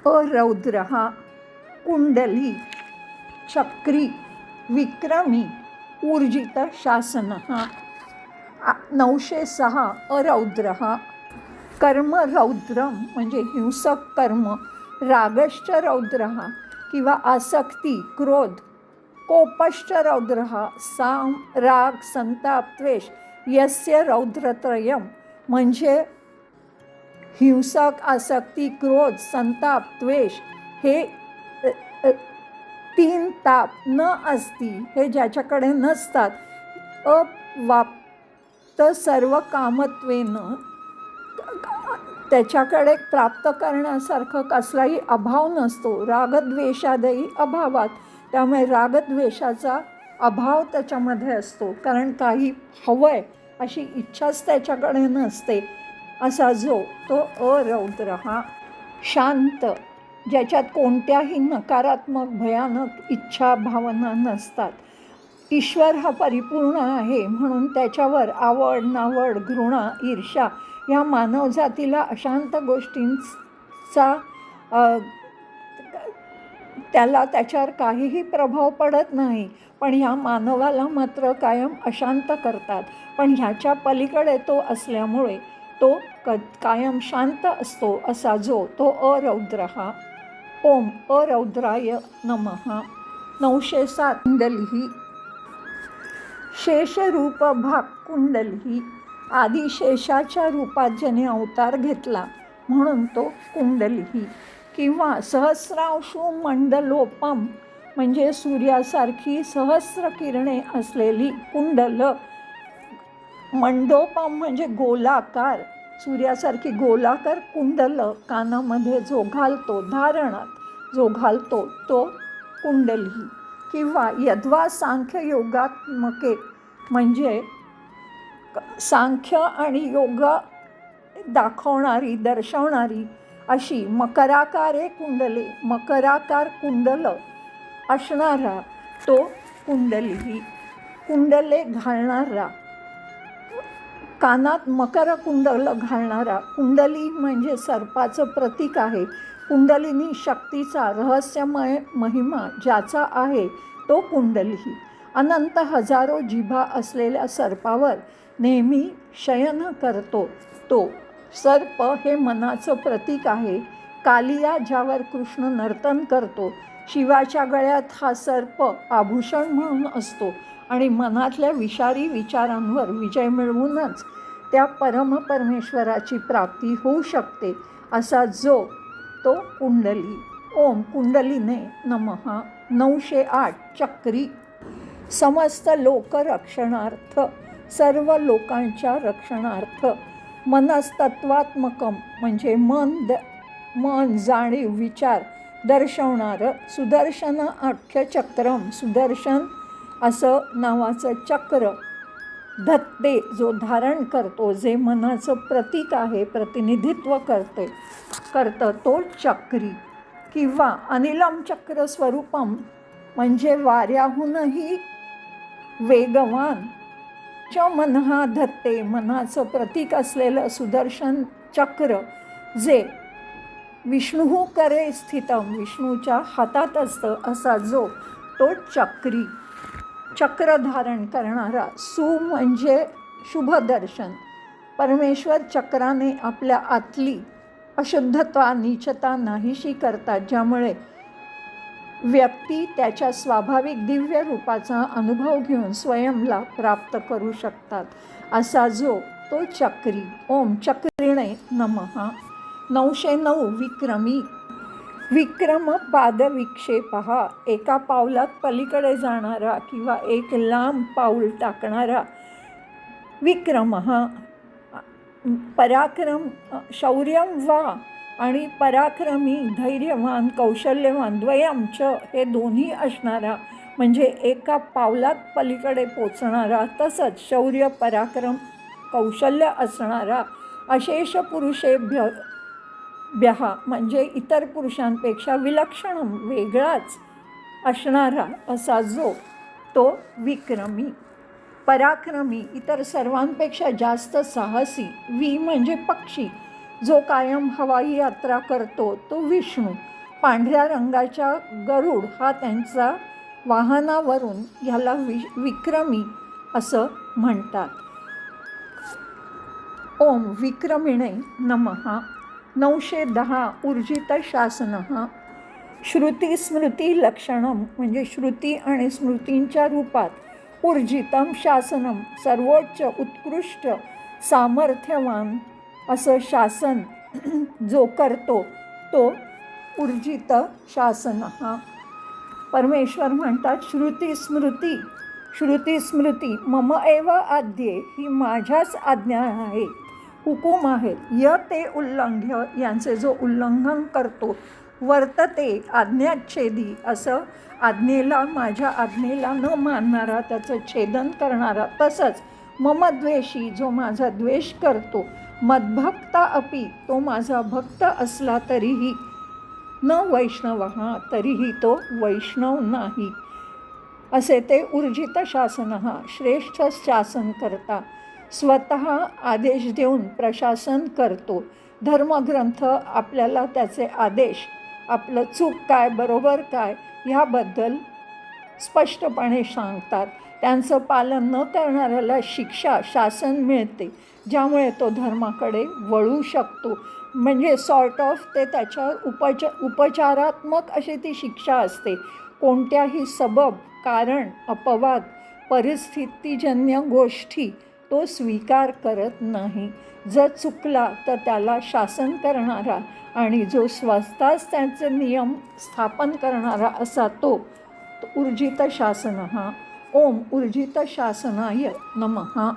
अरौद्रः कुंडली चक्री विक्रमी ऊर्जित शासनः। 906 अरौद्रः कर्म रौद्रम म्हणजे हिंसक कर्म, रागश्च रौद्रः किंवा आसक्ती क्रोध, कोपश्च रौद्रः साम राग संताप द्वेष, यस्य रौद्रत्रयम म्हणजे हिंसक आसक्ती क्रोध संताप द्वेष हे 3 ताप न असती, हे ज्याच्याकडे नसतात, अवाप्त सर्व कामत्वेनं त्याच्याकडे प्राप्त करण्यासारखं कसलाही अभाव नसतो, रागद्वेषादही अभावात, त्यामुळे रागद्वेषाचा अभाव त्याच्यामध्ये असतो, कारण काही हवंय अशी इच्छाच त्याच्याकडे नसते, असा जो तो अरौद्रः शांत, ज्याच्यात कोणत्याही नकारात्मक भयानक इच्छा भावना नसतात, ईश्वर हा परिपूर्ण आहे म्हणून त्याच्यावर आवड नावड घृणा ईर्ष्या या मानवजातीला अशांत गोष्टींचा त्याला त्याच्यावर काहीही प्रभाव पडत नाही, पण ह्या मानवाला मात्र कायम अशांत करतात, पण ह्याच्या पलीकडे तो असल्यामुळे तो कायम शांत असतो, असा जो तो अरौद्रः। ओम अरौद्राय नमः। 907 कुंडली शेषरूप भाग कुंडली आदिशेषाच्या रूपात ज्याने अवतार घेतला म्हणून तो कुंडली, किंवा सहस्रांशू मंडलोपम म्हणजे सूर्यासारखी सहस्र किरणे असलेली कुंडल, मंडोपम म्हणजे गोलाकार, सूर्यासारखी गोलाकार कुंडल कानामध्ये जो घालतो, धारणात जो घालतो तो कुंडली, किंवा यद्वा सांख्य योगात्मके म्हणजे सांख्य आणि योग दाखवणारी दर्शवणारी अशी मकराकारे कुंडले, मकराकार कुंडल असणारा तो कुंडली, कुंडले घालणारा, कानात मकर कुंडल घालणारा, कुंडली म्हणजे सर्पाचं प्रतीक आहे, कुंडलिनी शक्तीचा रहस्यमय महिमा ज्याचा आहे तो कुंडली, अनंत हजारो जिभा असलेल्या सर्पावर नेहमी शयन करतो तो सर्प हे मनाचं प्रतीक आहे, कालिया ज्यावर कृष्ण नर्तन करतो, शिवाच्या गळ्यात हा सर्प आभूषण म्हणून असतो आणि मनातल्या विषारी विचारांवर विजय मिळवूनच त्या परमपरमेश्वराची प्राप्ती होऊ शकते, असा जो तो कुंडली। ओम कुंडलीने नमः। 908 चक्री समस्त लोकरक्षणार्थ, सर्व लोकांच्या रक्षणार्थ, मनस्तत्वात्मकम म्हणजे मन जाणीव विचार दर्शवणारं, सुदर्शन आख्य चक्रम सुदर्शन असं नावाचं चक्र, धत्ते जो धारण करतो, जे मनाचं प्रतीक आहे प्रतिनिधित्व करतं तो चक्री, किंवा अनिलम चक्र स्वरूपम म्हणजे वाऱ्याहूनही वेगवान, च मनहा धत्ते मनाचं प्रतीक असलेलं सुदर्शन चक्र जे विष्णू करे स्थितम विष्णूच्या हातात असतं, असा जो तो चक्री, चक्र धारण करणारा, सु म्हणजे शुभ दर्शन, परमेश्वर चक्राने आपल्या आतली अशुद्धता नीचता नाहीशी करतात, ज्यामुळे व्यक्ती त्याच्या स्वाभाविक दिव्य रूपाचा अनुभव घेऊन स्वयंला प्राप्त करू शकतात, असा जो तो चक्री। ओम चक्रिणे नमः। 909 विक्रमी विक्रम पादविक्षेपः एका पावलात पलीकडे जाणारा किंवा एक लांब पाऊल टाकणारा, विक्रमः पराक्रम शौर्यम वा आणि पराक्रमी धैर्यवान कौशल्यवान, द्वयमच हे दोन्ही असणारा म्हणजे एका पावलात पलीकडे पोचणारा, तसंच शौर्य पराक्रम कौशल्य असणारा, अशेष पुरुषेभ्य म्हणजे इतर पुरुषांपेक्षा विलक्षण वेगळाच असणारा, असा जो तो विक्रमी, पराक्रमी इतर सर्वांपेक्षा जास्त साहसी, वी म्हणजे पक्षी, जो कायम हवाई यात्रा करतो तो विष्णू. पांढऱ्या रंगाच्या गरुड हा त्यांचा वाहनावरून ह्याला विक्रमी असं म्हणतात. ओम विक्रमिणे नमः. 910 ऊर्जित शासनः. श्रुती लक्षणम म्हणजे श्रुती आणि स्मृतींच्या रूपात ऊर्जितम शासनम सर्वोच्च उत्कृष्ट सामर्थ्यवान असं शासन जो करतो तो ऊर्जित शासनः. परमेश्वर म्हणतात श्रुती स्मृती मम एव आद्ये ही माझ्याच आज्ञा आहेत, हुकूम आहेत. ते उल्लंघ्य यांचे जो उल्लंघन करतो वर्तते आज्ञाच्छेदी असं माझ्या आज्ञेला न मानणारा, त्याचं छेदन करणारा. तसंच मम द्वेषी जो माझा द्वेष करतो, मद्भक्ता अपि तो माझा भक्त असला तरीही, न वैष्णव तरीही तो वैष्णव नाही. असे ते ऊर्जित शासनः श्रेष्ठ शासन करता. स्वतः आदेश देऊन प्रशासन करतो. धर्मग्रंथ आपल्याला त्याचे आदेश, आपलं चूक काय बरोबर काय ह्याबद्दल स्पष्टपणे सांगतात. त्यांचं पालन न करणाऱ्याला शिक्षा शासन मिळते, ज्यामुळे तो धर्माकडे वळू शकतो. म्हणजे सॉर्ट ऑफ ते त्याच्यावर उपचारात्मक अशी ती शिक्षा असते. कोणत्याही सबब, कारण, अपवाद, परिस्थितीजन्य गोष्टी तो स्वीकार करत नाही. जर चुकला तर त्याला शासन करणारा आणि जो स्वतःच त्यांचे नियम स्थापन करणारा असा तो ऊर्जित शासनः. ओम ऊर्जित शासनाय नमः.